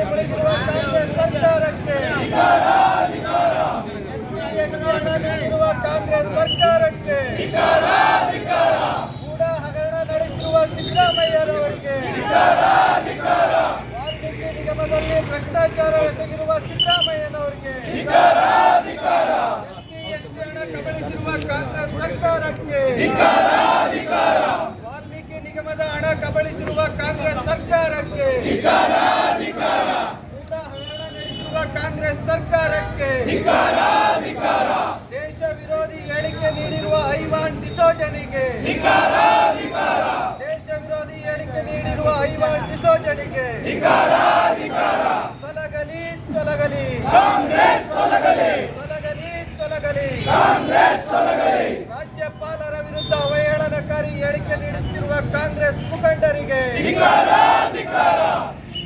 ವಿರೋಧಿ ಮುಳುಗಿರುವ ಕಾಂಗ್ರೆಸ್ ಸರ್ಕಾರಕ್ಕೆ ನಡೆಸಿರುವ ಕಾಂಗ್ರೆಸ್ ಸರ್ಕಾರಕ್ಕೆ ಕೂಡ ಹಗರಣ ನಡೆಸಿರುವ ಸಿದ್ದರಾಮಯ್ಯರವರಿಗೆ ವಾಲ್ಮೀಕಿ ನಿಗಮದಲ್ಲಿ ಭ್ರಷ್ಟಾಚಾರ ಎಸಗಿರುವ ಸಿದ್ದರಾಮಯ್ಯನವರಿಗೆ ಕಬಳಿಸಿರುವ ಕಾಂಗ್ರೆಸ್ ಸರ್ಕಾರಕ್ಕೆ ವಾಲ್ಮೀಕಿ ನಿಗಮದ ಹಣ ಕಬಳಿಸಿರುವ ಕಾಂಗ್ರೆಸ್ ಸರ್ಕಾರಕ್ಕೆ ಕೂಡ ಹಗರಣ ನಡೆಸಿರುವ ಕಾಂಗ್ರೆಸ್ ಸರ್ಕಾರಕ್ಕೆ ದೇಶ ವಿರೋಧಿ ಹೇಳಿಕೆ ನೀಡಿರುವ ಐವಾನ್ ಡಿಸೋಜನಿಗೆ ದೇಶ ವಿರೋಧಿ ಹೇಳಿಕೆ ನೀಡಿರುವ ಐವಾನ್ ಡಿಸೋಜನಿಗೆ ತೊಲಗಲಿ ತೊಲಗಲಿ ಕಾಂಗ್ರೆಸ್ ತೊಲಗಲಿ ತೊಲಗಲಿ ತೊಲಗಲಿ ಕಾಂಗ್ರೆಸ್ ತೊಲಗಲಿ ರಾಜ್ಯಪಾಲರ ವಿರುದ್ಧ ಅವಹೇಳನಕಾರಿ ಹೇಳಿಕೆ ನೀಡುತ್ತಿರುವ ಕಾಂಗ್ರೆಸ್ ಮುಖಂಡರಿಗೆ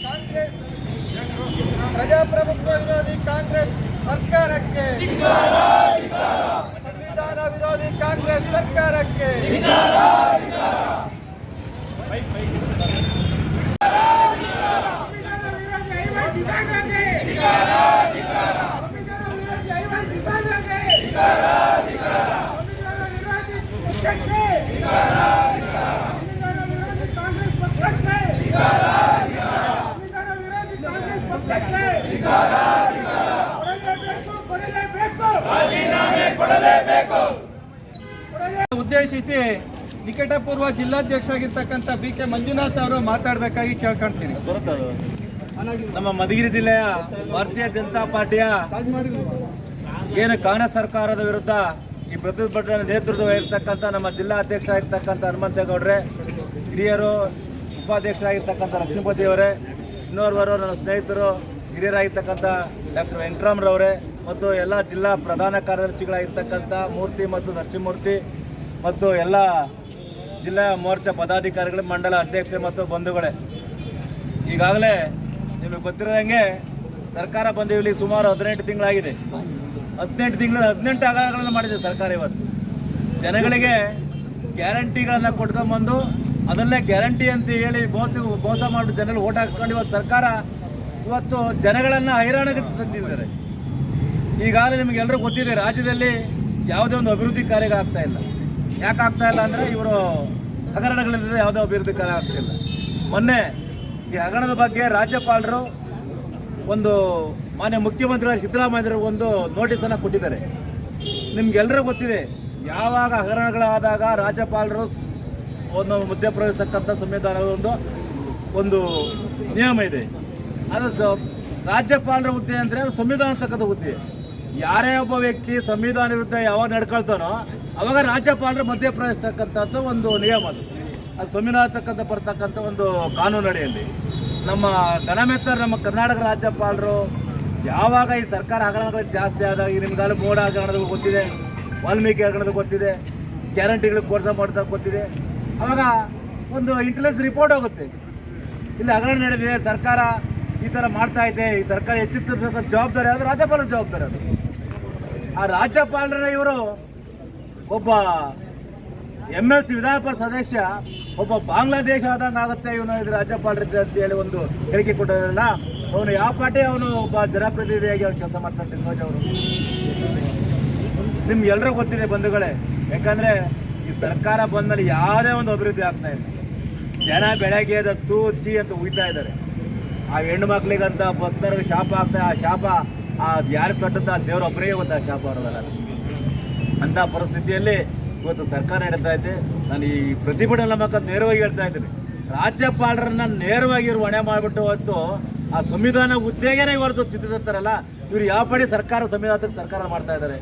ಕಾಂಗ್ರೆಸ್ ಪ್ರಜಾಪ್ರಭುತ್ವ ವಿರೋಧಿ ಕಾಂಗ್ರೆಸ್ ಸರ್ಕಾರಕ್ಕೆ ಸಂವಿಧಾನ ವಿರೋಧಿ ಕಾಂಗ್ರೆಸ್ ಸರ್ಕಾರಕ್ಕೆ ಉದ್ದೇಶಿಸಿ ನಿಕಟಪೂರ್ವ ಜಿಲ್ಲಾಧ್ಯಕ್ಷ ಆಗಿರ್ತಕ್ಕಂಥ BK ಮಂಜುನಾಥ್ ಅವರು ಮಾತಾಡಬೇಕಾಗಿ ಕೇಳ್ಕೊಳ್ತೀನಿ. ನಮ್ಮ ಮಧುಗಿರಿ ಜಿಲ್ಲೆಯ ಭಾರತೀಯ ಜನತಾ ಪಾರ್ಟಿಯ ಏನು ಕಾಂಗ್ರೆಸ್ ಸರ್ಕಾರದ ವಿರುದ್ಧ ಈ ಪ್ರತಿಭಟನೆ ನೇತೃತ್ವ ಇರ್ತಕ್ಕಂಥ ನಮ್ಮ ಜಿಲ್ಲಾ ಅಧ್ಯಕ್ಷ ಆಗಿರ್ತಕ್ಕಂಥ ಹನುಮಂತೇಗೌಡ್ರೆ, ಹಿರಿಯರು ಉಪಾಧ್ಯಕ್ಷರಾಗಿರ್ತಕ್ಕಂಥ ಲಕ್ಷ್ಮೀಪತಿಯವರೇ, ಇನ್ನೋರ್ವರು ನನ್ನ ಸ್ನೇಹಿತರು ಹಿರಿಯರಾಗಿರ್ತಕ್ಕಂಥ ಡಾಕ್ಟರ್ ವೆಂಕಟರಾಮ್ರವರೇ ಮತ್ತು ಎಲ್ಲ ಜಿಲ್ಲಾ ಪ್ರಧಾನ ಕಾರ್ಯದರ್ಶಿಗಳಾಗಿರ್ತಕ್ಕಂಥ ಮೂರ್ತಿ ಮತ್ತು ನರಸಿಂಹಮೂರ್ತಿ ಮತ್ತು ಎಲ್ಲ ಜಿಲ್ಲಾ ಮೋರ್ಚಾ ಪದಾಧಿಕಾರಿಗಳು, ಮಂಡಲ ಅಧ್ಯಕ್ಷರು ಮತ್ತು ಬಂಧುಗಳೇ, ಈಗಾಗಲೇ ನಿಮಗೆ ಗೊತ್ತಿರೋಂಗೆ ಸರ್ಕಾರ ಬಂದು ಇಲ್ಲಿ ಸುಮಾರು 18 ತಿಂಗಳಾಗಿದೆ. 18 ಹಗರಣಗಳನ್ನು ಮಾಡಿದೆ ಸರ್ಕಾರ. ಇವತ್ತು ಜನಗಳಿಗೆ ಗ್ಯಾರಂಟಿಗಳನ್ನು ಕೊಟ್ಕೊಂಡ್ಬಂದು ಅದನ್ನೇ ಗ್ಯಾರಂಟಿ ಅಂತ ಹೇಳಿ ಮೋಸ ಮಾಡಿ ಜನಗಳು ಓಟ್ ಹಾಕ್ಕೊಂಡು ಇವತ್ತು ಸರ್ಕಾರ ಇವತ್ತು ಜನಗಳನ್ನು ಹೈರಾಣಿಗೆ ತಂದಿದ್ದಾರೆ. ಈಗಾಗಲೇ ನಿಮಗೆಲ್ಲರೂ ಗೊತ್ತಿದೆ, ರಾಜ್ಯದಲ್ಲಿ ಯಾವುದೇ ಒಂದು ಅಭಿವೃದ್ಧಿ ಕಾರ್ಯಗಳಾಗ್ತಾ ಇಲ್ಲ. ಯಾಕೆ ಆಗ್ತಾ ಇಲ್ಲ ಅಂದರೆ ಇವರು ಹಗರಣಗಳಿಂದ ಯಾವುದೇ ಅಭಿವೃದ್ಧಿ ಕಾರ್ಯ ಆಗ್ತಿಲ್ಲ. ಮೊನ್ನೆ ಈ ಹಗರಣದ ಬಗ್ಗೆ ರಾಜ್ಯಪಾಲರು ಒಂದು ಮಾನ್ಯ ಮುಖ್ಯಮಂತ್ರಿಗಳು ಸಿದ್ದರಾಮಯ್ಯರು ಒಂದು ನೋಟಿಸನ್ನು ಕೊಟ್ಟಿದ್ದಾರೆ. ನಿಮ್ಗೆಲ್ಲರೂ ಗೊತ್ತಿದೆ, ಯಾವಾಗ ಹಗರಣಗಳಾದಾಗ ರಾಜ್ಯಪಾಲರು ಒಂದು ಮಧ್ಯಪ್ರವೇಶಕ್ಕಂಥ ಸಂವಿಧಾನದ ಒಂದು ನಿಯಮ ಇದೆ. ಅದು ರಾಜ್ಯಪಾಲರ ಹುದ್ದೆ ಅಂದರೆ ಅದು ಸಂವಿಧಾನ ತಕ್ಕಂಥ ಹುದ್ದೆ. ಯಾರೇ ಒಬ್ಬ ವ್ಯಕ್ತಿ ಸಂವಿಧಾನ ವಿರುದ್ಧ ಯಾವಾಗ ನಡ್ಕೊಳ್ತಾನೋ ಅವಾಗ ರಾಜ್ಯಪಾಲರು ಮಧ್ಯಪ್ರವೇಶ ತಕ್ಕಂಥದ್ದು ಒಂದು ನಿಯಮ. ಅದು ಸಂವಿಧಾನ ತಕ್ಕಂಥ ಬರ್ತಕ್ಕಂಥ ಒಂದು ಕಾನೂನು ಅಡಿಯಲ್ಲಿ ನಮ್ಮ ಘನಮೆತ್ತರು ನಮ್ಮ ಕರ್ನಾಟಕ ರಾಜ್ಯಪಾಲರು ಯಾವಾಗ ಈ ಸರ್ಕಾರ ಹಗರಣಗಳು ಜಾಸ್ತಿ ಆದಾಗ, ಈ ನಿಮ್ಗಾಲ ಮೋಡ ಹಗರಣದ ಗೊತ್ತಿದೆ, ವಾಲ್ಮೀಕಿ ಹಗರಣದ ಗೊತ್ತಿದೆ, ಗ್ಯಾರಂಟಿಗಳು ಕೋರ್ಸ ಮಾಡ್ತಾ ಗೊತ್ತಿದೆ, ಅವಾಗ ಒಂದು ಇಂಟೆಲಿಜೆನ್ಸ್ ರಿಪೋರ್ಟ್ ಹೋಗುತ್ತೆ, ಇಲ್ಲಿ ಹಗರಣ ನಡೆದಿದೆ, ಸರ್ಕಾರ ಈ ಥರ ಮಾಡ್ತಾ ಇದೆ, ಈ ಸರ್ಕಾರ ಎಚ್ಚೆತ್ತಬೇಕಂತ ಜವಾಬ್ದಾರಿ ಅದು ರಾಜ್ಯಪಾಲರ ಜವಾಬ್ದಾರಿ. ಅದು ಆ ರಾಜ್ಯಪಾಲರ ಇವರು ಒಬ್ಬ MLC ವಿಧಾನ ಪರಿಷತ್ ಸದಸ್ಯ ಒಬ್ಬ ಬಾಂಗ್ಲಾದೇಶ ಆದಂಗೆ ಆಗುತ್ತೆ ಇವನು ಇದು ರಾಜ್ಯಪಾಲರಿದ್ದ ಅಂತ ಹೇಳಿ ಒಂದು ಹೇಳಿಕೆ ಕೊಟ್ಟಿದ್ರಲ್ಲ, ಅವನು ಯಾವ ಪಾರ್ಟಿ ಅವನು ಒಬ್ಬ ಜನಪ್ರತಿನಿಧಿಯಾಗಿ ಅವ್ರು ಕೆಲಸ ಮಾಡ್ತಾರೆ ಡಿಸೋಜ ಅವರು. ನಿಮ್ಗೆಲ್ಲರೂ ಗೊತ್ತಿದೆ ಬಂಧುಗಳೇ, ಯಾಕಂದರೆ ಈ ಸರ್ಕಾರ ಬಂದಲ್ಲಿ ಯಾವುದೇ ಒಂದು ಅಭಿವೃದ್ಧಿ ಆಗ್ತಾ ಇಲ್ಲ. ಜನ ಬೆಳಗ್ಗೆ ಎದ್ದು ತೂಚಿ ಅಂತ ಉಯ್ತಾ ಇದ್ದಾರೆ. ಆ ಹೆಣ್ಣು ಮಕ್ಳಿಗಂತ ಬಸ್ನವ್ರಿಗೆ ಶಾಪ ಆಗ್ತಾ, ಆ ಶಾಪ ಯಾರು ಕಟ್ಟುತ್ತ ಆ ದೇವ್ರ ಒಬ್ಬರೇ ಗೊತ್ತಾ ಶಾಪ ಅವರಲ್ಲ. ಅಂಥ ಪರಿಸ್ಥಿತಿಯಲ್ಲಿ ಇವತ್ತು ಸರ್ಕಾರ ನಡೀತಾ ಇದೆ. ನಾನು ಈ ಪ್ರತಿಭಟನೆ ಮೂಲಕ ನೇರವಾಗಿ ಹೇಳ್ತಾ ಇದ್ದೀನಿ, ರಾಜ್ಯಪಾಲರನ್ನ ನೇರವಾಗಿ ಇವರು ಹೊಣೆ ಮಾಡಿಬಿಟ್ಟು ಹೊತ್ತು ಆ ಸಂವಿಧಾನ ಹುದ್ದೆಗೇನೆ ಇವರದ್ದು ಚಿತ್ತಿರ್ತಾರಲ್ಲ, ಇವರು ಯಾವ ಪಡಿ ಸಂವಿಧಾನಕ್ಕೆ ಸರ್ಕಾರ ಮಾಡ್ತಾ ಇದ್ದಾರೆ.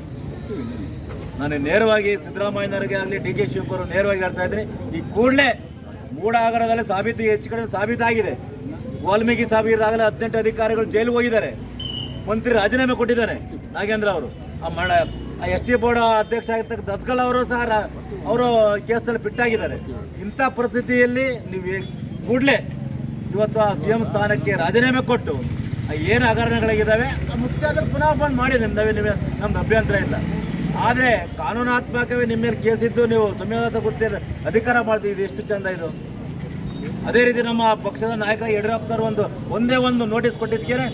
ನಾನು ನೇರವಾಗಿ ಸಿದ್ದರಾಮಯ್ಯನವರಿಗೆ ಆಗಲಿ DK ಶಿವಕುಮಾರ್ ನೇರವಾಗಿ ಹೇಳ್ತಾ ಇದ್ದೀನಿ, ಈ ಕೂಡಲೇ ಮೂಡ ಹಗರಣದಲ್ಲಿ ಹೆಚ್ಚು ಕಡೆ ಸಾಬೀತಾಗಿದೆ. ವಾಲ್ಮೀಕಿ ಸಾಬೀತಾಗಲೇ 18 ಅಧಿಕಾರಿಗಳು ಜೈಲಿಗೆ ಹೋಗಿದ್ದಾರೆ. ಮಂತ್ರಿ ರಾಜೀನಾಮೆ ಕೊಟ್ಟಿದ್ದಾರೆ ನಾಗೇಂದ್ರ ಅವರು. ಆ ST ಬೋರ್ಡ್ ಅಧ್ಯಕ್ಷ ಆಗಿರ್ತಕ್ಕ ದತ್ಕಲ್ ಅವರು ಸಹ ಅವರು ಕೇಸ್ನಲ್ಲಿ ಬಿಟ್ಟಾಗಿದ್ದಾರೆ. ಇಂಥ ಪರಿಸ್ಥಿತಿಯಲ್ಲಿ ನೀವು ಕೂಡಲೇ ಇವತ್ತು ಆ CM ಸ್ಥಾನಕ್ಕೆ ರಾಜೀನಾಮೆ ಕೊಟ್ಟು ಏನು ಹಗರಣಗಳಿದ್ದಾವೆ ಮುಖ್ಯ ಅದನ್ನು ಪುನಃ ಬಂದ್ ಮಾಡಿ, ನಮ್ದು ಅಭ್ಯಂತರ ಇಲ್ಲ. ಆದರೆ ಕಾನೂನಾತ್ಮಕವೇ ನಿಮ್ಮ ಮೇಲೆ ಕೇಸಿದ್ದು ನೀವು ಸಂವಿಧಾನ ಗೊತ್ತಿರ ಅಧಿಕಾರ ಮಾಡ್ತೀವಿ, ಇದು ಎಷ್ಟು ಚಂದ ಇದು. ಅದೇ ರೀತಿ ನಮ್ಮ ಪಕ್ಷದ ನಾಯಕ ಯಡಿಯೂರಪ್ಪನವರು ಒಂದೇ ಒಂದು ನೋಟಿಸ್ ಕೊಟ್ಟಿದ್ದಕ್ಕೆ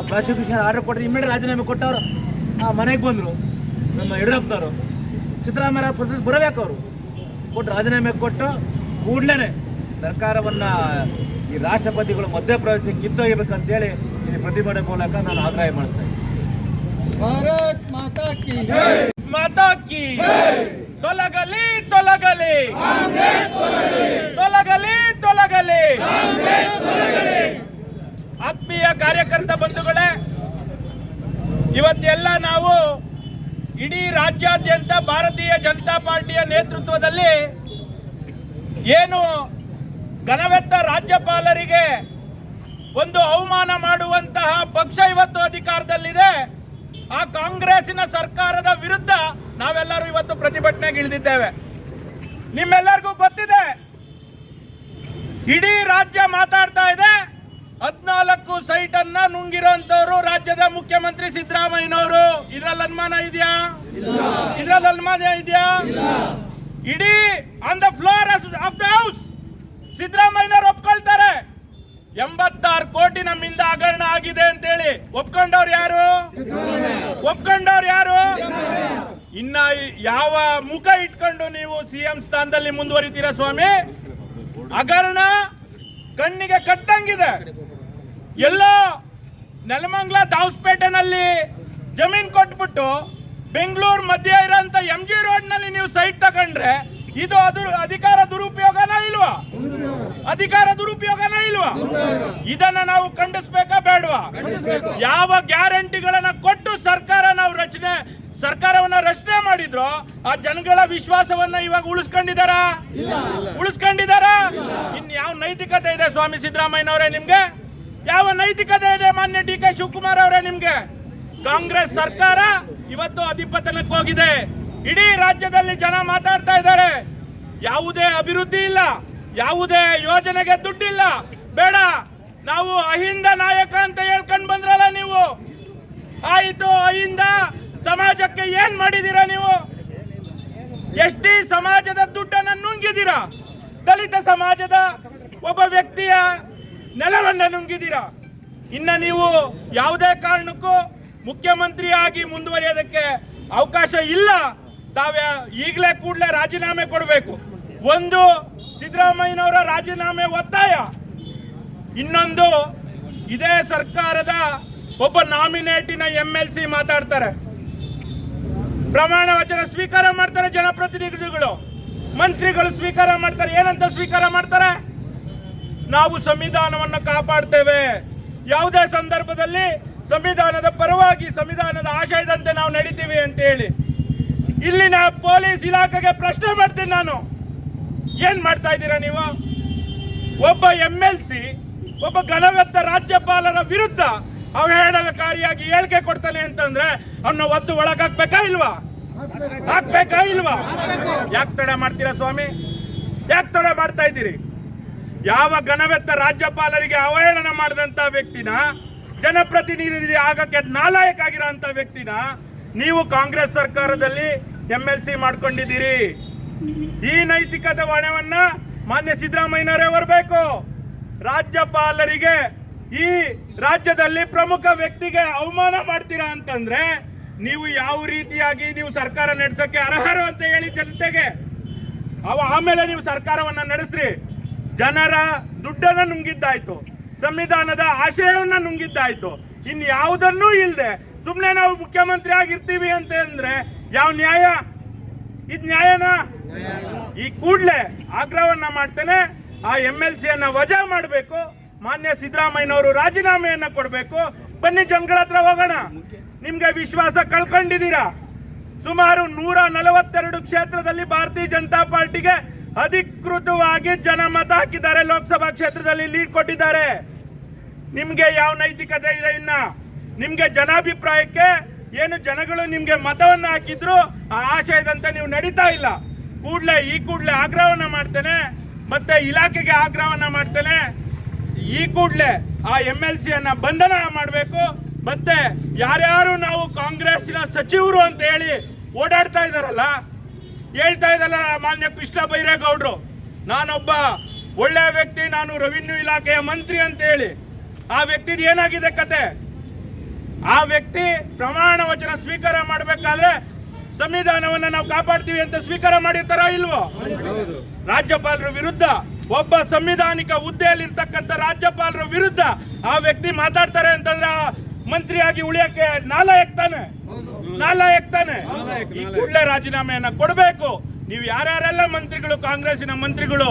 ಪ್ರಾಸಿಕ್ಯೂಷನ್ ಆರ್ಡರ್ ಕೊಟ್ಟಿದ್ದು ಇಮ್ಮಿಡಿಯೇಟ್ ರಾಜೀನಾಮೆ ಕೊಟ್ಟವರು ಮನೆಗೆ ಬಂದರು ನಮ್ಮ ಯಡಿಯೂರಪ್ಪನವರು. ಸಿದ್ದರಾಮಯ್ಯ ಪ್ರತಿ ಬರಬೇಕು ಅವರು ಕೊಟ್ಟು ರಾಜೀನಾಮೆ ಕೊಟ್ಟು ಕೂಡಲೇ ಸರ್ಕಾರವನ್ನು ಈ ರಾಷ್ಟ್ರಪತಿಗಳು ಮಧ್ಯಪ್ರವೇಶ ಕಿತ್ತೊಯ್ಯಬೇಕಂತೇಳಿ ಈ ಪ್ರತಿಭಟನೆ ಮೂಲಕ ನಾನು ಆಗ್ರಹ ಮಾಡ್ತಾ ಇದ್ದೀನಿ. ಭಾರತ್ ಮಾತಾ ಕಿ ಮಾತಾ ಕಿ ತೊಲಗಲಿ ತೊಲಗಲಿ ತೊಲಗಲಿ ತೊಲಗಲಿ. ಆತ್ಮೀಯ ಕಾರ್ಯಕರ್ತ ಬಂಧುಗಳೇ, ಇವತ್ತೆಲ್ಲ ನಾವು ಇಡೀ ರಾಜ್ಯಾದ್ಯಂತ ಭಾರತೀಯ ಜನತಾ ಪಾರ್ಟಿಯ ನೇತೃತ್ವದಲ್ಲಿ ಏನು ಘನವೆತ್ತ ರಾಜ್ಯಪಾಲರಿಗೆ ಒಂದು ಅವಮಾನ ಮಾಡುವಂತಹ ಪಕ್ಷ ಇವತ್ತು ಅಧಿಕಾರದಲ್ಲಿದೆ, ಆ ಕಾಂಗ್ರೆಸ್ಸಿನ ಸರ್ಕಾರದ ವಿರುದ್ಧ ನಾವೆಲ್ಲರೂ ಇವತ್ತು ಪ್ರತಿಭಟನೆಗೆ ಇಳಿದಿದ್ದೇವೆ. ನಿಮ್ಮೆಲ್ಲರಿಗೂ ಗೊತ್ತಿದೆ, ಇಡೀ ರಾಜ್ಯ ಮಾತಾಡ್ತಾ ಇದೆ. 14 ಸೈಟ್ ಅನ್ನ ನುಂಗಿರೋಂಥವ್ರು ರಾಜ್ಯದ ಮುಖ್ಯಮಂತ್ರಿ ಸಿದ್ದರಾಮಯ್ಯನವರು. ಇದ್ರಲ್ಲಿ ಅನುಮಾನ ಇದೆಯಾ? ಇದ್ರಲ್ಲಿ ಅನುಮಾನ ಇದೆಯಾ? ಇಡೀ on the floor of the house ಸಿದ್ದರಾಮಯ್ಯನವರು ಒಪ್ಕೊಳ್ತಾರೆ 86 ಕೋಟಿ ನಮ್ಮಿಂದ ಹಗರಣ ಆಗಿದೆ ಅಂತೇಳಿ. ಒಪ್ಕೊಂಡವ್ರು ಯಾರು? ಒಪ್ಕೊಂಡವ್ರು ಯಾರು? ಇನ್ನ ಯಾವ ಮುಖ ಇಟ್ಕೊಂಡು ನೀವು ಸಿಎಂ ಸ್ಥಾನದಲ್ಲಿ ಮುಂದುವರಿತೀರಾ ಸ್ವಾಮಿ? ಹಗರಣ ಕಣ್ಣಿಗೆ ಕಟ್ಟಂಗಿದೆ. ಎಲ್ಲೋ ನೆಲಮಂಗಲ ದಾವಸ್ಪೇಟೆನಲ್ಲಿ ಜಮೀನ್ ಕೊಟ್ಬಿಟ್ಟು ಬೆಂಗಳೂರು ಮಧ್ಯ ಇರೋಂಥ MG ರೋಡ್ನಲ್ಲಿ ನೀವು ಸೈಟ್ ತಗೊಂಡ್ರೆ ಇದು ಅಧಿಕಾರ ದುರುಪಯೋಗನ ಇಲ್ವಾ? ಅಧಿಕಾರ ದುರುಪಯೋಗನ ಇಲ್ವಾ? ಇದನ್ನ ನಾವು ಖಂಡಿಸ್ಬೇಕಾ ಬೇಡವಾ? ಯಾವ ಗ್ಯಾರಂಟಿಗಳನ್ನ ಕೊಟ್ಟು ಸರ್ಕಾರವನ್ನ ರಚನೆ ಮಾಡಿದ್ರು ಆ ಜನಗಳ ವಿಶ್ವಾಸವನ್ನ ಇವಾಗ ಉಳಿಸ್ಕೊಂಡಿದಾರ? ಇನ್ ಯಾವ ನೈತಿಕತೆ ಇದೆ ಸ್ವಾಮಿ ಸಿದ್ದರಾಮಯ್ಯನವರೇ ನಿಮ್ಗೆ? ಯಾವ ನೈತಿಕತೆ ಇದೆ ಮಾನ್ಯ DK ಶಿವಕುಮಾರ್ ಅವರೇ ನಿಮ್ಗೆ? ಕಾಂಗ್ರೆಸ್ ಸರ್ಕಾರ ಇವತ್ತು ಅಧಿಪತನಕ್ಕೆ ಹೋಗಿದೆ. ಇಡೀ ರಾಜ್ಯದಲ್ಲಿ ಜನ ಮಾತಾಡ್ತಾ ಇದ್ದಾರೆ, ಯಾವುದೇ ಅಭಿವೃದ್ಧಿ ಇಲ್ಲ, ಯಾವುದೇ ಯೋಜನೆಗೆ ದುಡ್ಡಿಲ್ಲ. ಬೇಡ, ನಾವು ಅಹಿಂದ ನಾಯಕ ಅಂತ ಹೇಳ್ಕೊಂಡ್ ಬಂದ್ರಲ್ಲ ನೀವು. ಆಯಿತು, ಅಹಿಂದ ಸಮಾಜಕ್ಕೆ ಏನ್ ಮಾಡಿದೀರಾ ನೀವು? ಎಷ್ಟಿ ಸಮಾಜದ ದುಡ್ಡನ್ನ ನುಂಗಿದ್ದೀರಾ, ದಲಿತ ಸಮಾಜದ ಒಬ್ಬ ವ್ಯಕ್ತಿಯ ನೆಲವನ್ನ ನುಂಗಿದ್ದೀರಾ. ಇನ್ನ ನೀವು ಯಾವುದೇ ಕಾರಣಕ್ಕೂ ಮುಖ್ಯಮಂತ್ರಿ ಆಗಿ ಮುಂದುವರಿಯೋದಕ್ಕೆ ಅವಕಾಶ ಇಲ್ಲ. ತಾವೇ ಈಗಲೇ ಕೂಡಲೇ ರಾಜೀನಾಮೆ ಕೊಡಬೇಕು. ಒಂದು ಸಿದ್ದರಾಮಯ್ಯನವರ ರಾಜೀನಾಮೆ ಒತ್ತಾಯ, ಇನ್ನೊಂದು ಇದೇ ಸರ್ಕಾರದ ಒಬ್ಬ ನಾಮಿನೇಟಿನ MLC ಮಾತಾಡ್ತಾರೆ, ಪ್ರಮಾಣ ವಚನ ಸ್ವೀಕಾರ ಮಾಡ್ತಾರೆ, ಜನಪ್ರತಿನಿಧಿಗಳು ಮಂತ್ರಿಗಳು ಸ್ವೀಕಾರ ಮಾಡ್ತಾರೆ. ಏನಂತ ಸ್ವೀಕಾರ ಮಾಡ್ತಾರೆ? ನಾವು ಸಂವಿಧಾನವನ್ನು ಕಾಪಾಡ್ತೇವೆ, ಯಾವುದೇ ಸಂದರ್ಭದಲ್ಲಿ ಸಂವಿಧಾನದ ಪರವಾಗಿ ಸಂವಿಧಾನದ ಆಶಯದಂತೆ ನಾವು ನಡೀತೀವಿ ಅಂತ ಹೇಳಿ. ಇಲ್ಲಿನ ಪೊಲೀಸ್ ಇಲಾಖೆಗೆ ಪ್ರಶ್ನೆ ಮಾಡ್ತೀನಿ ನಾನು, ಏನ್ ಮಾಡ್ತಾ ಇದ್ದೀರಾ ನೀವು? ಒಬ್ಬ MLC ಒಬ್ಬ ಘನವೆತ್ತ ರಾಜ್ಯಪಾಲರ ವಿರುದ್ಧ ಅವಹೇಳನಕಾರಿಯಾಗಿ ಹೇಳಿಕೆ ಕೊಡ್ತಾನೆ ಅಂತಂದ್ರೆ ಅವನ್ನ ಒತ್ತು ಒಳಗಾಕ್ಬೇಕಾ ಇಲ್ವಾ? ಹಾಕ್ಬೇಕಾ ಇಲ್ವಾ? ಯಾಕೆ ತಡ ಮಾಡ್ತೀರಾ ಸ್ವಾಮಿ? ಯಾಕೆ ತಡ ಮಾಡ್ತಾ ಇದ್ದೀರಿ? ಯಾವ ಘನವೆತ್ತ ರಾಜ್ಯಪಾಲರಿಗೆ ಅವಹೇಳನ ಮಾಡಿದಂತ ವ್ಯಕ್ತಿನ, ಜನಪ್ರತಿನಿಧಿ ಆಗಕ್ಕೆ ನಾಲಾಯಕ ಆಗಿರೋಂಥ ವ್ಯಕ್ತಿನ ನೀವು ಕಾಂಗ್ರೆಸ್ ಸರ್ಕಾರದಲ್ಲಿ MLC ಮಾಡ್ಕೊಂಡಿದ್ದೀರಿ. ಈ ನೈತಿಕತೆ ಹೊಣೆಯನ್ನ ಮಾನ್ಯ ಸಿದ್ದರಾಮಯ್ಯನವರೇ ಹೊರಬೇಕು. ರಾಜ್ಯಪಾಲರಿಗೆ, ಈ ರಾಜ್ಯದಲ್ಲಿ ಪ್ರಮುಖ ವ್ಯಕ್ತಿಗೆ ಅವಮಾನ ಮಾಡ್ತೀರಾ ಅಂತಂದ್ರೆ ನೀವು ಯಾವ ರೀತಿಯಾಗಿ ನೀವು ಸರ್ಕಾರ ನಡೆಸಕ್ಕೆ ಅರ್ಹರು ಅಂತ ಹೇಳಿ ಜನತೆಗೆ ಆಮೇಲೆ ನೀವು ಸರ್ಕಾರವನ್ನ ನಡೆಸ್ರಿ. ಜನರ ದುಡ್ಡನ್ನ ನುಂಗಿದ್ದಾಯ್ತು, ಸಂವಿಧಾನದ ಆಶಯವನ್ನ ನುಂಗಿದ್ದಾಯ್ತು, ಇನ್ ಯಾವುದನ್ನೂ ಇಲ್ಲದೆ ಸುಮ್ಮನೆ ನಾವು ಮುಖ್ಯಮಂತ್ರಿ ಆಗಿರ್ತೀವಿ ಅಂತ ಅಂದ್ರೆ ಯಾವ ನ್ಯಾಯ? ಇದು ನ್ಯಾಯನಾ? ಈ ಕೂಡಲೇ ಆಗ್ರಹವನ್ನ ಮಾಡ್ತೇನೆ, ಆ MLC ಅನ್ನ ವಜಾ ಮಾಡಬೇಕು. ಮಾನ್ಯ ಸಿದ್ದರಾಮಯ್ಯನವರು ರಾಜೀನಾಮೆಯನ್ನ ಕೊಡಬೇಕು. ಬನ್ನಿ ಜನಗಳ ಹತ್ರ ಹೋಗೋಣ. ನಿಮ್ಗೆ ವಿಶ್ವಾಸ ಕಳ್ಕೊಂಡಿದ್ದೀರಾ. ಸುಮಾರು 142 ಕ್ಷೇತ್ರದಲ್ಲಿ ಭಾರತೀಯ ಜನತಾ ಪಾರ್ಟಿಗೆ ಅಧಿಕೃತವಾಗಿ ಜನ ಮತ ಹಾಕಿದ್ದಾರೆ. ಲೋಕಸಭಾ ಕ್ಷೇತ್ರದಲ್ಲಿ ಲೀಡ್ ಕೊಟ್ಟಿದ್ದಾರೆ. ನಿಮ್ಗೆ ಯಾವ ನೈತಿಕತೆ ಇದೆ? ಇನ್ನ ನಿಮ್ಗೆ ಜನಾಭಿಪ್ರಾಯಕ್ಕೆ ಏನು ಜನಗಳು ನಿಮ್ಗೆ ಮತವನ್ನ ಹಾಕಿದ್ರು ಆ ಆಶಯದಂತೆ ನೀವು ನಡೀತಾ ಇಲ್ಲ. ಈ ಕೂಡಲೇ ಆಗ್ರಹವನ್ನ ಮಾಡ್ತೇನೆ, ಮತ್ತೆ ಇಲಾಖೆಗೆ ಆಗ್ರಹವನ್ನ ಮಾಡ್ತೇನೆ. ಈ ಕೂಡಲೇ ಆ MLC ಅನ್ನ ಬಂಧನ ಮಾಡಬೇಕು. ಮತ್ತೆ ಯಾರ್ಯಾರು ನಾವು ಕಾಂಗ್ರೆಸ್ಸಿನ ಸಚಿವರು ಅಂತ ಹೇಳಿ ಓಡಾಡ್ತಾ ಇದಾರಲ್ಲ, ಹೇಳ್ತಾ ಇದ್ದಲ್ಲ ಮಾನ್ಯ ಕೃಷ್ಣ ಬೈರೇಗೌಡರು, ನಾನೊಬ್ಬ ಒಳ್ಳೆಯ ವ್ಯಕ್ತಿ, ನಾನು ರೆವಿನ್ಯೂ ಇಲಾಖೆಯ ಮಂತ್ರಿ ಅಂತ ಹೇಳಿ ಆ ವ್ಯಕ್ತಿದ್ ಏನಾಗಿದೆ ಕತೆ? ಆ ವ್ಯಕ್ತಿ ಪ್ರಮಾಣ ವಚನ ಸ್ವೀಕಾರ ಮಾಡಬೇಕಾದ್ರೆ ಸಂವಿಧಾನವನ್ನ ನಾವು ಕಾಪಾಡ್ತೀವಿ ಅಂತ ಸ್ವೀಕಾರ ಮಾಡಿರ್ತಾರೋ ಇಲ್ವೋ? ರಾಜ್ಯಪಾಲರ ವಿರುದ್ಧ, ಒಬ್ಬ ಸಂವಿಧಾನಿಕ ಹುದ್ದೆಯಲ್ಲಿರ್ತಕ್ಕಂಥ ರಾಜ್ಯಪಾಲರ ವಿರುದ್ಧ ಆ ವ್ಯಕ್ತಿ ಮಾತಾಡ್ತಾರೆ ಅಂತಂದ್ರೆ ಮಂತ್ರಿಯಾಗಿ ಉಳಿಯಕ್ಕೆ ನಾಲಾಯಕ್ ತಾನೆ. ಈ ಕೂಡಲೇ ರಾಜೀನಾಮೆಯನ್ನ ಕೊಡಬೇಕು. ನೀವು ಯಾರ್ಯಾರೆಲ್ಲ ಮಂತ್ರಿಗಳು, ಕಾಂಗ್ರೆಸ್ಸಿನ ಮಂತ್ರಿಗಳು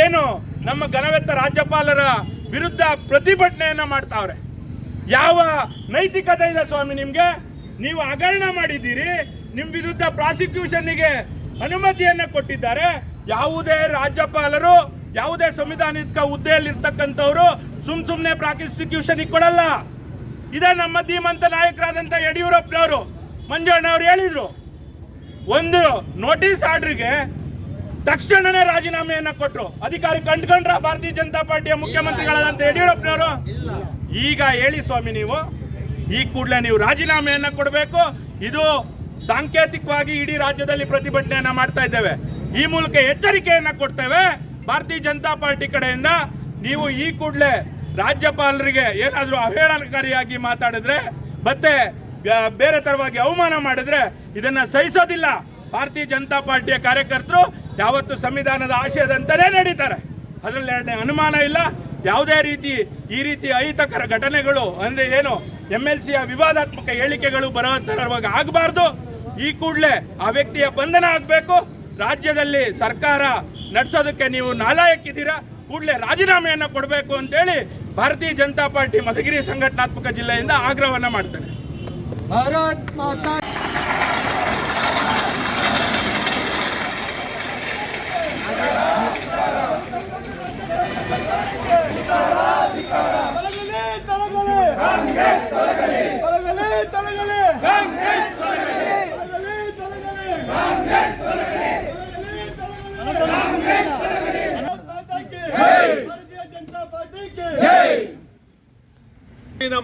ಏನು ನಮ್ಮ ಘನವೆತ್ತ ರಾಜ್ಯಪಾಲರ ವಿರುದ್ಧ ಪ್ರತಿಭಟನೆಯನ್ನ ಮಾಡ್ತಾವ್ರೆ, ಯಾವ ನೈತಿಕತೆ ಇದೆ ಸ್ವಾಮಿ ನಿಮ್ಗೆ? ನೀವು ಹಗರಣ ಮಾಡಿದ್ದೀರಿ, ನಿಮ್ ವಿರುದ್ಧ ಪ್ರಾಸಿಕ್ಯೂಷನ್ಗೆ ಅನುಮತಿಯನ್ನ ಕೊಟ್ಟಿದ್ದಾರೆ. ಯಾವುದೇ ರಾಜ್ಯಪಾಲರು, ಯಾವುದೇ ಸಂವಿಧಾನಿಕ ಹುದ್ದೆಯಲ್ಲಿರ್ತಕ್ಕಂಥವ್ರು ಸುಮ್ನೆ ಪ್ರಾಸಿಕ್ಯೂಷನ್ ಕೊಡಲ್ಲ. ಇದೇ ನಮ್ಮ ಧೀಮಂತ ನಾಯಕರಾದಂಥ ಯಡಿಯೂರಪ್ಪನವರು, ಮಂಜಣ್ಣವರು ಹೇಳಿದ್ರು, ಒಂದು ನೋಟಿಸ್ ಆರ್ಡರ್ಗೆ ತಕ್ಷಣನೇ ರಾಜೀನಾಮೆಯನ್ನ ಕೊಟ್ಟರು. ಅಧಿಕಾರಿ ಕಂಡ್ಕೊಂಡ್ರ ಭಾರತೀಯ ಜನತಾ ಪಾರ್ಟಿಯ ಮುಖ್ಯಮಂತ್ರಿಗಳಾದಂಥ ಯಡಿಯೂರಪ್ಪನವರು? ಈಗ ಹೇಳಿ ಸ್ವಾಮಿ, ನೀವು ಈ ಕೂಡಲೇ ನೀವು ರಾಜೀನಾಮೆಯನ್ನ ಕೊಡಬೇಕು. ಇದು ಸಾಂಕೇತಿಕವಾಗಿ ಇಡೀ ರಾಜ್ಯದಲ್ಲಿ ಪ್ರತಿಭಟನೆಯನ್ನ ಮಾಡ್ತಾ ಇದ್ದೇವೆ. ಈ ಮೂಲಕ ಎಚ್ಚರಿಕೆಯನ್ನ ಕೊಡ್ತೇವೆ ಭಾರತೀಯ ಜನತಾ ಪಾರ್ಟಿ ಕಡೆಯಿಂದ. ನೀವು ಈ ಕೂಡಲೇ ರಾಜ್ಯಪಾಲರಿಗೆ ಏನಾದರೂ ಅವಹೇಳನಕಾರಿಯಾಗಿ ಮಾತಾಡಿದ್ರೆ, ಮತ್ತೆ ಬೇರೆ ತರವಾಗಿ ಅವಮಾನ ಮಾಡಿದ್ರೆ ಇದನ್ನ ಸಹಿಸೋದಿಲ್ಲ. ಭಾರತೀಯ ಜನತಾ ಪಾರ್ಟಿಯ ಕಾರ್ಯಕರ್ತರು ಯಾವತ್ತು ಸಂವಿಧಾನದ ಆಶಯದಂತೆಯೇ ನಡೀತಾರೆ, ಅದರಲ್ಲಿ ಎರಡನೇ ಅನುಮಾನ ಇಲ್ಲ. ಯಾವುದೇ ರೀತಿ ಈ ರೀತಿ ಅಹಿತಕರ ಘಟನೆಗಳು ಅಂದ್ರೆ ಏನು MLCಯ ವಿವಾದಾತ್ಮಕ ಹೇಳಿಕೆಗಳು ಬರೋ ತರವಾಗಿ ಆಗಬಾರ್ದು. ಈ ಕೂಡಲೇ ಆ ವ್ಯಕ್ತಿಯ ಬಂಧನ ಆಗಬೇಕು. ರಾಜ್ಯದಲ್ಲಿ ಸರ್ಕಾರ ನಡೆಸೋದಕ್ಕೆ ನೀವು ನಾಲಾಯಕ್ಕಿದ್ದೀರಾ, ಕೂಡಲೇ ರಾಜೀನಾಮೆಯನ್ನ ಕೊಡಬೇಕು ಅಂತೇಳಿ ಭಾರತೀಯ ಜನತಾ ಪಾರ್ಟಿ ಮಧುಗಿರಿ ಸಂಘಟನಾತ್ಮಕ ಜಿಲ್ಲೆಯಿಂದ ಆಗ್ರಹವನ್ನ ಮಾಡ್ತೇನೆ. ಭಾರತ್ ಮಾತಾ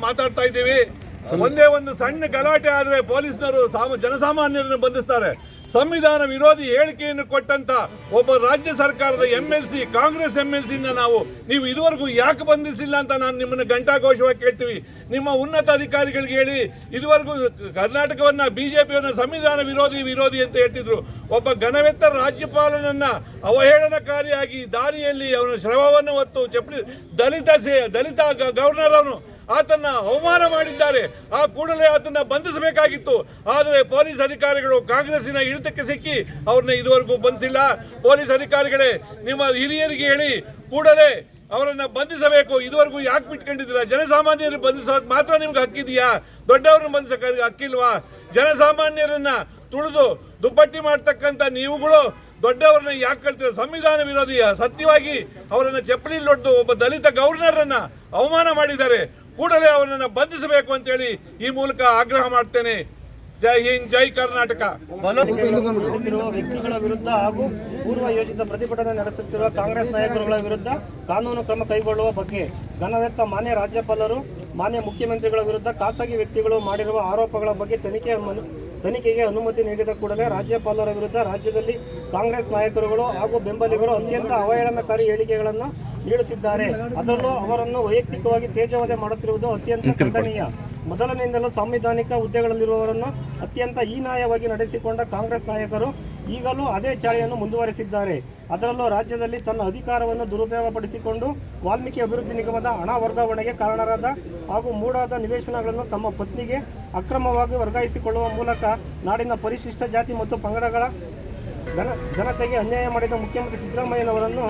ಮಾತಾಡ್ತಾ ಇದ್ದೀವಿ. ಒಂದೇ ಒಂದು ಸಣ್ಣ ಗಲಾಟೆ ಆದ್ರೆ ಪೊಲೀಸ್ನವರು ಜನಸಾಮಾನ್ಯರನ್ನು ಬಂಧಿಸ್ತಾರೆ. ಸಂವಿಧಾನ ವಿರೋಧಿ ಹೇಳಿಕೆಯನ್ನು ಕೊಟ್ಟಂತ ಒಬ್ಬ ರಾಜ್ಯ ಸರ್ಕಾರದ MLC, ಕಾಂಗ್ರೆಸ್ MLCನ ನೀವು ಇದುವರೆಗೂ ಯಾಕೆ ಬಂಧಿಸಿಲ್ಲ ಅಂತ ನಾನು ನಿಮ್ಮನ್ನು ಘಂಟಾಘೋಷವಾಗಿ ಕೇಳ್ತೀವಿ. ನಿಮ್ಮ ಉನ್ನತ ಅಧಿಕಾರಿಗಳಿಗೆ ಹೇಳಿ. ಇದುವರೆಗೂ ಕರ್ನಾಟಕವನ್ನ BJPಯವನ್ನ ಸಂವಿಧಾನ ವಿರೋಧಿ ಅಂತ ಹೇಳ್ತಿದ್ರು. ಒಬ್ಬ ಘನವೆತ್ತ ರಾಜ್ಯಪಾಲನನ್ನ ಅವಹೇಳನಕಾರಿಯಾಗಿ ದಾರಿಯಲ್ಲಿ ಅವನ ಶ್ರಮವನ್ನು ಹೊತ್ತು ಚಪ್ಪಲಿ ದಲಿತ ಗವರ್ನರ್ ಅವನು ಆತನ್ನ ಅವಮಾನ ಮಾಡಿದ್ದಾರೆ. ಆ ಕೂಡಲೇ ಆತನ್ನ ಬಂಧಿಸಬೇಕಾಗಿತ್ತು. ಆದರೆ ಪೊಲೀಸ್ ಅಧಿಕಾರಿಗಳು ಕಾಂಗ್ರೆಸ್ಸಿನ ಹಿಡಿತಕ್ಕೆ ಸಿಕ್ಕಿ ಅವ್ರನ್ನ ಇದುವರೆಗೂ ಬಂಧಿಸಿಲ್ಲ. ಪೊಲೀಸ್ ಅಧಿಕಾರಿಗಳೇ, ನಿಮ್ಮ ಹಿರಿಯರಿಗೆ ಹೇಳಿ ಕೂಡಲೇ ಅವರನ್ನ ಬಂಧಿಸಬೇಕು. ಇದುವರೆಗೂ ಯಾಕೆ ಬಿಟ್ಕೊಂಡಿದ್ದೀರಾ? ಜನಸಾಮಾನ್ಯರು ಬಂಧಿಸೋದು ಮಾತ್ರ ನಿಮ್ಗೆ ಹಕ್ಕಿದೆಯಾ? ದೊಡ್ಡವ್ರನ್ನ ಬಂಧಿಸಕ್ಕೆ ಹಕ್ಕಿಲ್ವಾ? ಜನಸಾಮಾನ್ಯರನ್ನ ತುಳಿದು ದುಪ್ಪಟ್ಟಿ ಮಾಡ್ತಕ್ಕಂಥ ನೀವುಗಳು ದೊಡ್ಡವರನ್ನ ಯಾಕೆ ಕಳ್ತೀರ? ಸಂವಿಧಾನ ವಿರೋಧಿಯ ಸತ್ಯವಾಗಿ ಅವರನ್ನ ಚಪ್ಪಲಿ ಹೊಡೆದು ಒಬ್ಬ ದಲಿತ ಗವರ್ನರ್ ಅನ್ನ ಅವಮಾನ ಮಾಡಿದ್ದಾರೆ. ಕೂಡಲೇ ಅವರನ್ನ ಬಂಧಿಸಬೇಕು ಅಂತೇಳಿ ಈ ಮೂಲಕ ಆಗ್ರಹ ಮಾಡ್ತೇನೆ. ಜೈ ಹಿಂದ್, ಜೈ ಕರ್ನಾಟಕ. ವ್ಯಕ್ತಿಗಳ ವಿರುದ್ಧ ಹಾಗೂ ಪೂರ್ವ ಯೋಜಿತ ಪ್ರತಿಭಟನೆ ನಡೆಸುತ್ತಿರುವ ಕಾಂಗ್ರೆಸ್ ನಾಯಕರುಗಳ ವಿರುದ್ಧ ಕಾನೂನು ಕ್ರಮ ಕೈಗೊಳ್ಳುವ ಬಗ್ಗೆ ಘನವೆತ್ತ ಮಾನ್ಯ ರಾಜ್ಯಪಾಲರು, ಮಾನ್ಯ ಮುಖ್ಯಮಂತ್ರಿಗಳ ವಿರುದ್ಧ ಖಾಸಗಿ ವ್ಯಕ್ತಿಗಳು ಮಾಡಿರುವ ಆರೋಪಗಳ ಬಗ್ಗೆ ತನಿಖೆಗೆ ಅನುಮತಿ ನೀಡಿದ ಕೂಡಲೇ ರಾಜ್ಯಪಾಲರ ವಿರುದ್ಧ ರಾಜ್ಯದಲ್ಲಿ ಕಾಂಗ್ರೆಸ್ ನಾಯಕರುಗಳು ಹಾಗೂ ಬೆಂಬಲಿಗರು ಅತ್ಯಂತ ಅವಹೇಳನಕಾರಿ ಹೇಳಿಕೆಗಳನ್ನು ನೀಡುತ್ತಿದ್ದಾರೆ. ಅದರಲ್ಲೂ ಅವರನ್ನು ವೈಯಕ್ತಿಕವಾಗಿ ತೇಜವಧೆ ಮಾಡುತ್ತಿರುವುದು ಅತ್ಯಂತ ಖಂಡನೀಯ. ಮೊದಲನೆಯಿಂದಲೂ ಸಾಂವಿಧಾನಿಕ ಹುದ್ದೆಗಳಲ್ಲಿರುವವರನ್ನು ಅತ್ಯಂತ ಹೀನಾಯವಾಗಿ ನಡೆಸಿಕೊಂಡ ಕಾಂಗ್ರೆಸ್ ನಾಯಕರು ಈಗಲೂ ಅದೇ ಚಾಳಿಯನ್ನು ಮುಂದುವರೆಸಿದ್ದಾರೆ. ಅದರಲ್ಲೂ ರಾಜ್ಯದಲ್ಲಿ ತನ್ನ ಅಧಿಕಾರವನ್ನು ದುರುಪಯೋಗಪಡಿಸಿಕೊಂಡು ವಾಲ್ಮೀಕಿ ಅಭಿವೃದ್ಧಿ ನಿಗಮದ ಹಣ ವರ್ಗಾವಣೆಗೆ ಕಾರಣರಾದ ಹಾಗೂ ಮೂಡಾದ ನಿವೇಶನಗಳನ್ನು ತಮ್ಮ ಪತ್ನಿಗೆ ಅಕ್ರಮವಾಗಿ ವರ್ಗಾಯಿಸಿಕೊಳ್ಳುವ ಮೂಲಕ ನಾಡಿನ ಪರಿಶಿಷ್ಟ ಜಾತಿ ಮತ್ತು ಪಂಗಡಗಳ ಜನತೆಗೆ ಅನ್ಯಾಯ ಮಾಡಿದ ಮುಖ್ಯಮಂತ್ರಿ ಸಿದ್ದರಾಮಯ್ಯನವರನ್ನು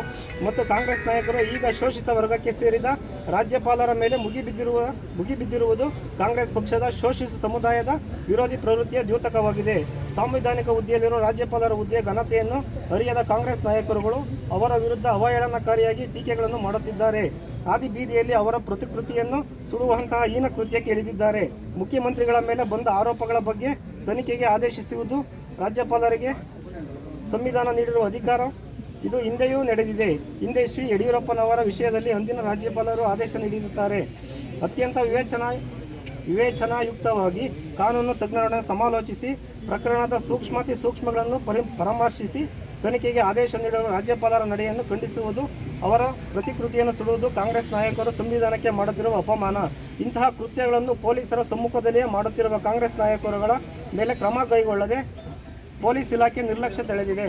ಮತ್ತು ಕಾಂಗ್ರೆಸ್ ನಾಯಕರು ಈಗ ಶೋಷಿತ ವರ್ಗಕ್ಕೆ ಸೇರಿದ ರಾಜ್ಯಪಾಲರ ಮೇಲೆ ಮುಗಿಬಿದ್ದಿರುವುದು ಕಾಂಗ್ರೆಸ್ ಪಕ್ಷದ ಶೋಷಿತ ಸಮುದಾಯದ ವಿರೋಧಿ ಪ್ರವೃತ್ತಿಯ ದ್ಯೋತಕವಾಗಿದೆ. ಸಾಂವಿಧಾನಿಕ ಹುದ್ದೆಯಲ್ಲಿರುವ ರಾಜ್ಯಪಾಲರ ಹುದ್ದೆಯ ಘನತೆಯನ್ನು ಅರಿಯದ ಕಾಂಗ್ರೆಸ್ ನಾಯಕರುಗಳು ಅವರ ವಿರುದ್ಧ ಅವಹೇಳನಕಾರಿಯಾಗಿ ಟೀಕೆಗಳನ್ನು ಮಾಡುತ್ತಿದ್ದಾರೆ. ಆದಿ ಬೀದಿಯಲ್ಲಿ ಅವರ ಪ್ರತಿಕೃತಿಯನ್ನು ಸುಡುವಂತಹ ಹೀನ ಕೃತ್ಯಕ್ಕೆ ಇಳಿದಿದ್ದಾರೆ. ಮುಖ್ಯಮಂತ್ರಿಗಳ ಮೇಲೆ ಬಂದ ಆರೋಪಗಳ ಬಗ್ಗೆ ತನಿಖೆಗೆ ಆದೇಶಿಸುವುದು ರಾಜ್ಯಪಾಲರಿಗೆ ಸಂವಿಧಾನ ನೀಡಿರುವ ಅಧಿಕಾರ. ಇದು ಹಿಂದೆಯೂ ನಡೆದಿದೆ. ಹಿಂದೆ ಶ್ರೀ ಯಡಿಯೂರಪ್ಪನವರ ವಿಷಯದಲ್ಲಿ ಅಂದಿನ ರಾಜ್ಯಪಾಲರು ಆದೇಶ ನೀಡಿರುತ್ತಾರೆ. ಅತ್ಯಂತ ವಿವೇಚನಾಯುಕ್ತವಾಗಿ ಕಾನೂನು ತಜ್ಞರೊಡನೆ ಸಮಾಲೋಚಿಸಿ ಪ್ರಕರಣದ ಸೂಕ್ಷ್ಮಗಳನ್ನು ಪರಾಮರ್ಶಿಸಿ ತನಿಖೆಗೆ ಆದೇಶ ನೀಡಲು ರಾಜ್ಯಪಾಲರ ನಡೆಯನ್ನು ಖಂಡಿಸುವುದು, ಅವರ ಪ್ರತಿಕೃತಿಯನ್ನು ಸುಡುವುದು ಕಾಂಗ್ರೆಸ್ ನಾಯಕರು ಸಂವಿಧಾನಕ್ಕೆ ಮಾಡುತ್ತಿರುವ ಅಪಮಾನ. ಇಂತಹ ಕೃತ್ಯಗಳನ್ನು ಪೊಲೀಸರ ಸಮ್ಮುಖದಲ್ಲಿಯೇ ಮಾಡುತ್ತಿರುವ ಕಾಂಗ್ರೆಸ್ ನಾಯಕರುಗಳ ಮೇಲೆ ಕ್ರಮ ಕೈಗೊಳ್ಳದೆ ಪೊಲೀಸ್ ಇಲಾಖೆ ನಿರ್ಲಕ್ಷ್ಯ ತಳೆದಿದೆ.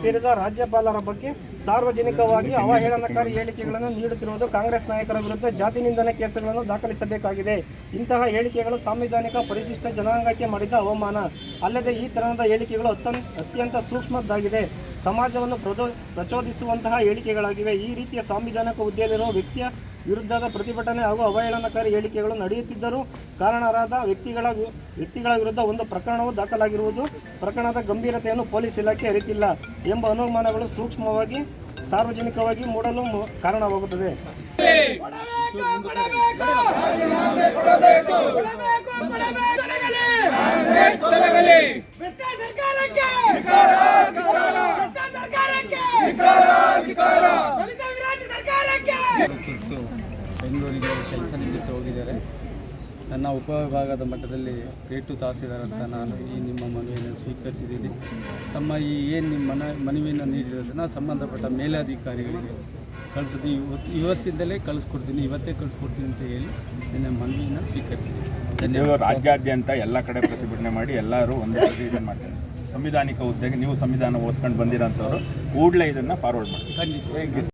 ಸೇರಿದ ರಾಜ್ಯಪಾಲರ ಬಗ್ಗೆ ಸಾರ್ವಜನಿಕವಾಗಿ ಅವಹೇಳನಕಾರಿ ಹೇಳಿಕೆಗಳನ್ನು ನೀಡುತ್ತಿರುವುದು ಕಾಂಗ್ರೆಸ್ ನಾಯಕರ ವಿರುದ್ಧ ಜಾತಿ ನಿಂದನೆ ಕೇಸುಗಳನ್ನು ದಾಖಲಿಸಬೇಕಾಗಿದೆ. ಇಂತಹ ಹೇಳಿಕೆಗಳು ಸಾಂವಿಧಾನಿಕ ಪರಿಶಿಷ್ಟ ಜನಾಂಗಕ್ಕೆ ಮಾಡಿದ ಅವಮಾನ. ಅಲ್ಲದೆ ಈ ತರಹದ ಹೇಳಿಕೆಗಳು ಅತ್ಯಂತ ಸೂಕ್ಷ್ಮದ್ದಾಗಿದೆ, ಸಮಾಜವನ್ನು ಪ್ರಚೋದಿಸುವಂತಹ ಹೇಳಿಕೆಗಳಾಗಿವೆ. ಈ ರೀತಿಯ ಸಾಂವಿಧಾನಿಕ ಹುದ್ದೆಯಲ್ಲಿರುವ ವ್ಯಕ್ತಿಯ ವಿರುದ್ಧದ ಪ್ರತಿಭಟನೆ ಹಾಗೂ ಅವಹೇಳನಕಾರಿ ಹೇಳಿಕೆಗಳು ನಡೆಯುತ್ತಿದ್ದರೂ ಕಾರಣರಾದ ವ್ಯಕ್ತಿಗಳ ವಿರುದ್ಧ ಒಂದು ಪ್ರಕರಣವು ದಾಖಲಾಗಿರುವುದು ಪ್ರಕರಣದ ಗಂಭೀರತೆಯನ್ನು ಪೊಲೀಸ್ ಇಲಾಖೆ ಅರಿತಿಲ್ಲ ಎಂಬ ಅನುಮಾನಗಳು ಸೂಕ್ಷ್ಮವಾಗಿ ಸಾರ್ವಜನಿಕವಾಗಿ ಮೂಡಲು ಕಾರಣವಾಗುತ್ತದೆ. ಬೆಂಗಳೂರಿಗೆ ಕೆಲಸ ನಿಮಿತ್ತ ಹೋಗಿದ್ದಾರೆ. ನನ್ನ ಉಪವಿಭಾಗದ ಮಟ್ಟದಲ್ಲಿ ರೇಟು ತಹಸೀಲ್ದಾರ್ ಅಂತ ನಾನು ಈ ನಿಮ್ಮ ಮನವಿಯನ್ನು ಸ್ವೀಕರಿಸಿದ್ದೀನಿ. ತಮ್ಮ ಈ ಏನು ನಿಮ್ಮ ಮನವಿಯನ್ನು ನೀಡಿರೋದನ್ನು ಸಂಬಂಧಪಟ್ಟ ಮೇಲಧಿಕಾರಿಗಳಿಗೆ ಕಳಿಸೋದು ಇವತ್ತಿಂದಲೇ ಕಳಿಸ್ಕೊಡ್ತೀನಿ, ಇವತ್ತೇ ಕಳಿಸ್ಕೊಡ್ತೀನಿ ಅಂತ ಹೇಳಿ ನನ್ನ ಮನವಿಯನ್ನು ಸ್ವೀಕರಿಸಿದ್ದೀನಿ. ನೀವು ರಾಜ್ಯಾದ್ಯಂತ ಎಲ್ಲ ಕಡೆ ಪ್ರತಿಭಟನೆ ಮಾಡಿ ಎಲ್ಲರೂ ಒಂದೇ ಇದನ್ನು ಮಾಡ್ತಾರೆ. ಸಂವಿಧಾನಿಕ ಹುದ್ದೆಗೆ ನೀವು ಸಂವಿಧಾನ ಓದ್ಕೊಂಡು ಬಂದಿರೋಂಥವ್ರು ಕೂಡಲೇ ಇದನ್ನು ಫಾರ್ವರ್ಡ್ ಮಾಡಿ. ಖಂಡಿತ.